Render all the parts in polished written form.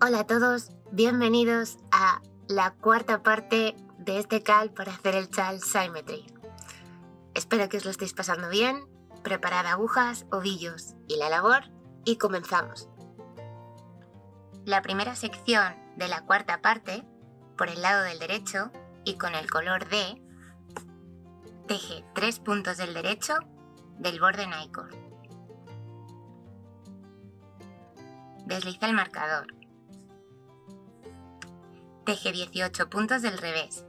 Hola a todos, bienvenidos a la cuarta parte de este cal para hacer el Child Symmetry. Espero que os lo estéis pasando bien, preparad agujas, ovillos y la labor y comenzamos. La primera sección de la cuarta parte, por el lado del derecho y con el color D, teje 3 puntos del derecho del borde Nycor. Desliza el marcador. Teje 18 puntos del revés.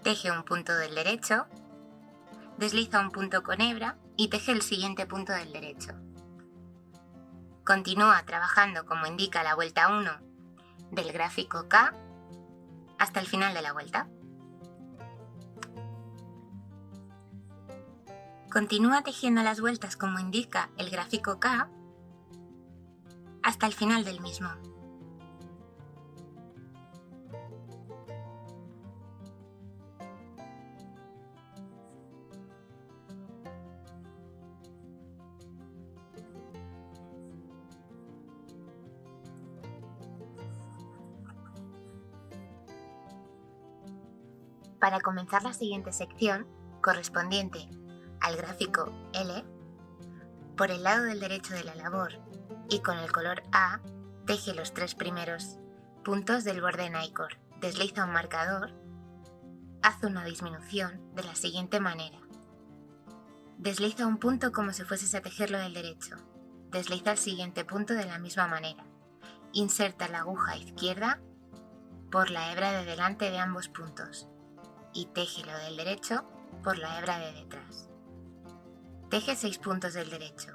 Teje un punto del derecho, desliza un punto con hebra y teje el siguiente punto del derecho. Continúa trabajando como indica la vuelta 1 del gráfico K hasta el final de la vuelta. Continúa tejiendo las vueltas como indica el gráfico K hasta el final del mismo. Para comenzar la siguiente sección, correspondiente al gráfico L, por el lado del derecho de la labor y con el color A, teje los 3 primeros puntos del borde Nycor. Desliza un marcador, haz una disminución de la siguiente manera. Desliza un punto como si fueses a tejerlo del derecho. Desliza el siguiente punto de la misma manera. Inserta la aguja izquierda por la hebra de delante de ambos puntos y teje lo del derecho por la hebra de detrás. Teje 6 puntos del derecho.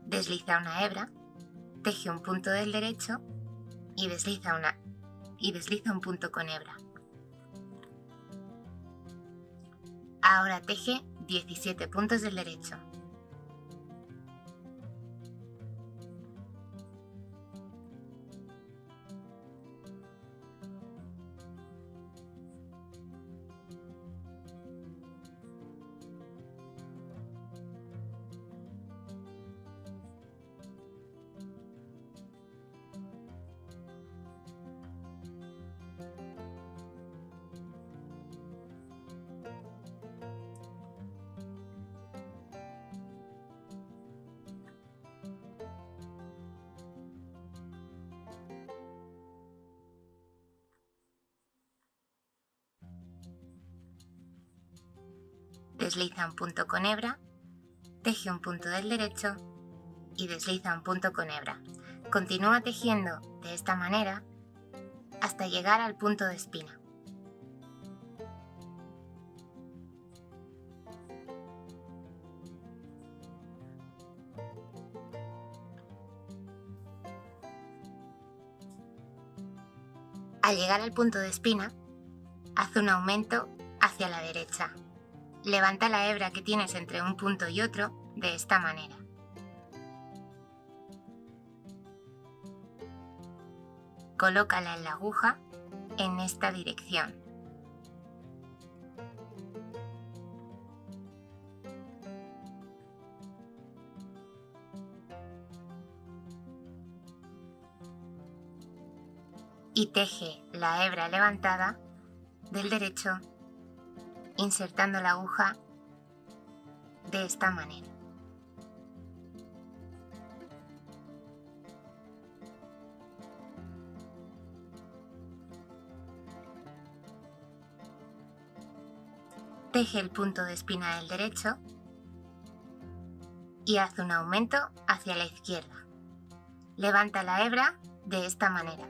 Desliza una hebra, teje un punto del derecho y desliza un punto con hebra. Ahora teje 17 puntos del derecho. Desliza un punto con hebra, teje un punto del derecho y desliza un punto con hebra. Continúa tejiendo de esta manera hasta llegar al punto de espina. Al llegar al punto de espina, haz un aumento hacia la derecha. Levanta la hebra que tienes entre un punto y otro de esta manera. Colócala en la aguja en esta dirección. Y teje la hebra levantada del derecho insertando la aguja de esta manera. Teje el punto de espina del derecho y haz un aumento hacia la izquierda. Levanta la hebra de esta manera.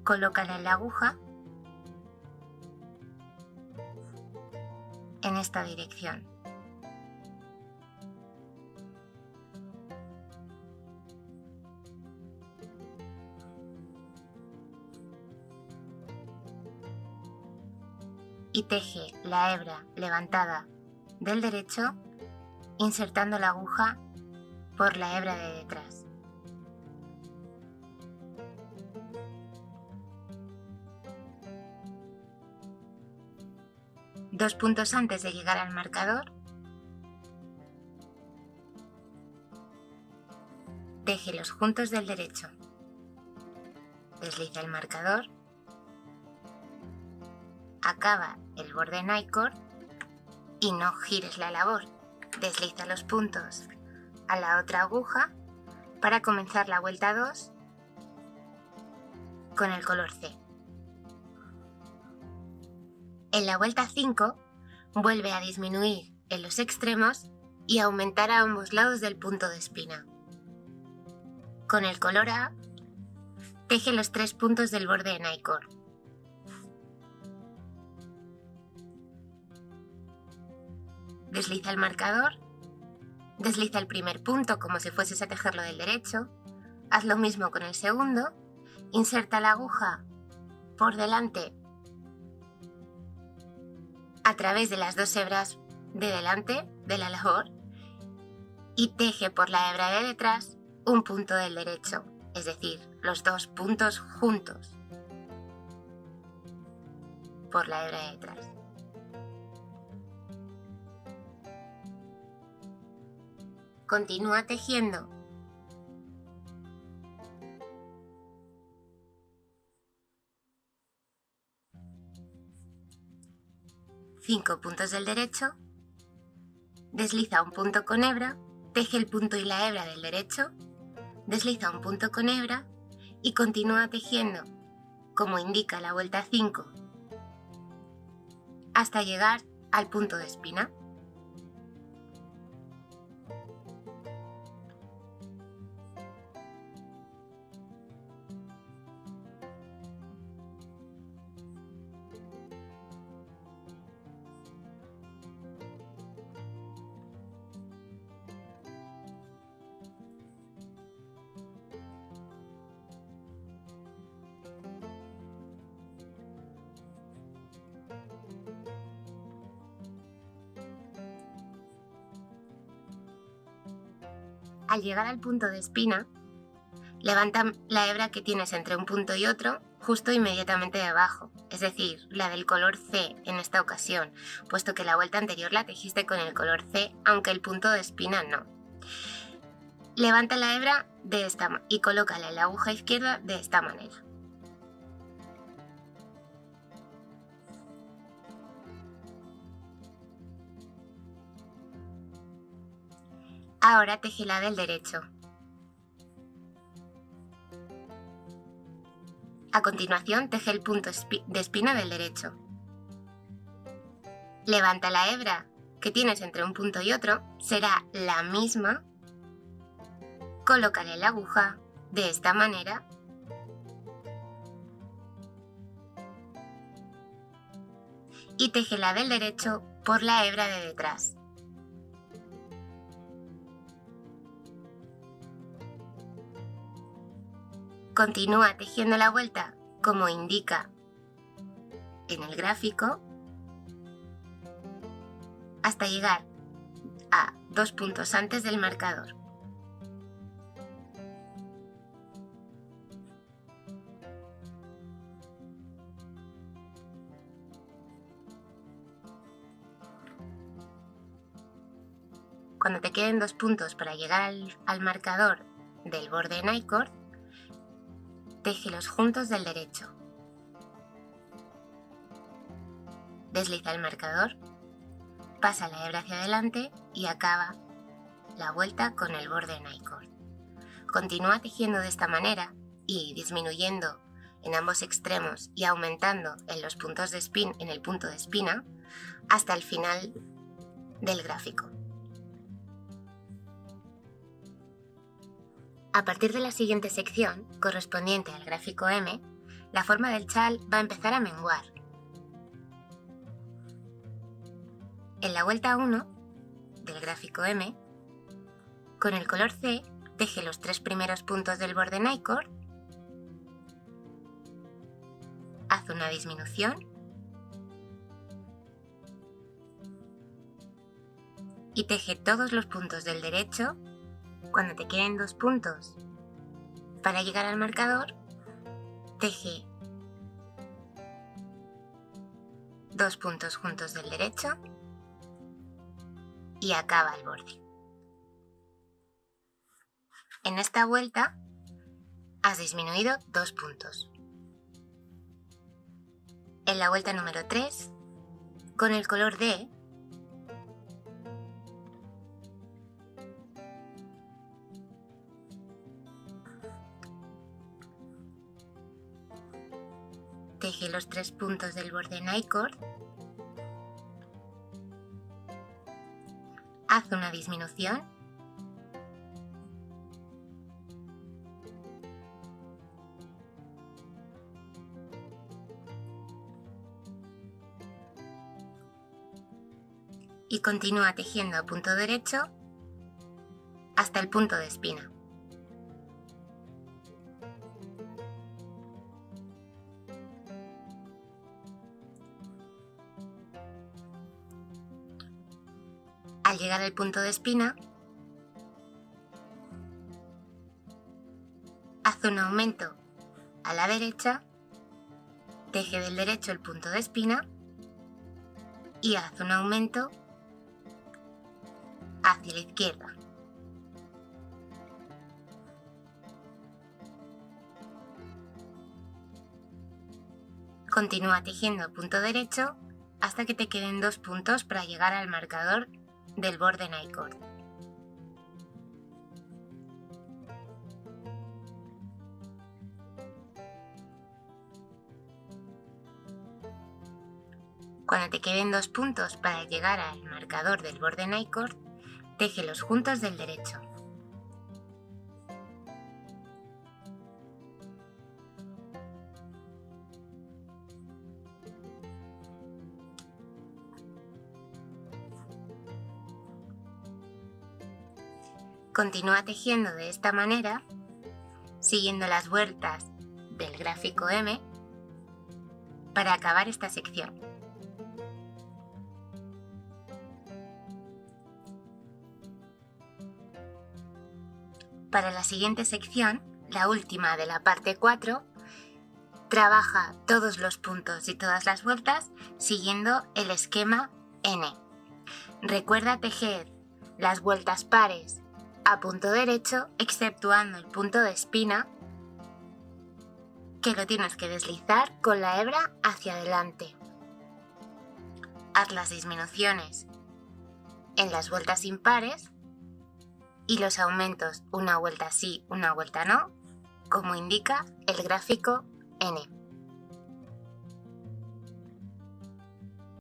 colócala en la aguja en esta dirección. Y teje la hebra levantada del derecho insertando la aguja por la hebra de detrás. Dos puntos antes de llegar al marcador, teje los juntos del derecho. Desliza el marcador, acaba el borde Nycord y no gires la labor. Desliza los puntos a la otra aguja para comenzar la vuelta 2 con el color C. En la vuelta 5 vuelve a disminuir en los extremos y aumentar a ambos lados del punto de espina. Con el color A, teje los 3 puntos del borde Nycord. Desliza el marcador, desliza el primer punto como si fueses a tejerlo del derecho, haz lo mismo con el segundo, inserta la aguja por delante a través de las dos hebras de delante de la labor y teje por la hebra de detrás un punto del derecho, es decir, los dos puntos juntos por la hebra de detrás. Continúa tejiendo. Cinco puntos del derecho, desliza un punto con hebra, teje el punto y la hebra del derecho, desliza un punto con hebra y continúa tejiendo, como indica la vuelta 5, hasta llegar al punto de espina. Al llegar al punto de espina, levanta la hebra que tienes entre un punto y otro justo inmediatamente debajo, es decir, la del color C en esta ocasión, puesto que la vuelta anterior la tejiste con el color C, aunque el punto de espina no. Levanta la hebra y colócala en la aguja izquierda de esta manera. Ahora teje la del derecho. A continuación, teje el punto de espina del derecho. Levanta la hebra que tienes entre un punto y otro, será la misma. Colócale la aguja de esta manera. Y teje la del derecho por la hebra de detrás. Continúa tejiendo la vuelta como indica en el gráfico hasta llegar a 2 puntos antes del marcador. Cuando te queden 2 puntos para llegar al marcador del borde Nycord, téjelos juntos del derecho. Desliza el marcador, pasa la hebra hacia adelante y acaba la vuelta con el borde Nycord. Continúa tejiendo de esta manera y disminuyendo en ambos extremos y aumentando en los puntos en el punto de espina hasta el final del gráfico. A partir de la siguiente sección, correspondiente al gráfico M, la forma del chal va a empezar a menguar. En la vuelta 1 del gráfico M, con el color C, teje los 3 primeros puntos del borde Nyquist, haz una disminución y teje todos los puntos del derecho. Cuando te queden 2 puntos para llegar al marcador, teje 2 puntos juntos del derecho y acaba el borde. En esta vuelta has disminuido 2 puntos. En la vuelta número 3, con el color D, teje los 3 puntos del borde Nyquist, haz una disminución y continúa tejiendo a punto derecho hasta el punto de espina. Al llegar al punto de espina, haz un aumento a la derecha, teje del derecho el punto de espina y haz un aumento hacia la izquierda. Continúa tejiendo punto derecho hasta que te queden 2 puntos para llegar al marcador del borde Nyquist. Cuando te queden 2 puntos para llegar al marcador del borde Nyquist, téjelos juntos del derecho. Continúa tejiendo de esta manera, siguiendo las vueltas del gráfico M, para acabar esta sección. Para la siguiente sección, la última de la parte 4, trabaja todos los puntos y todas las vueltas siguiendo el esquema N. Recuerda tejer las vueltas pares a punto derecho, exceptuando el punto de espina, que lo tienes que deslizar con la hebra hacia adelante. Haz las disminuciones en las vueltas impares y los aumentos una vuelta sí, una vuelta no, como indica el gráfico N.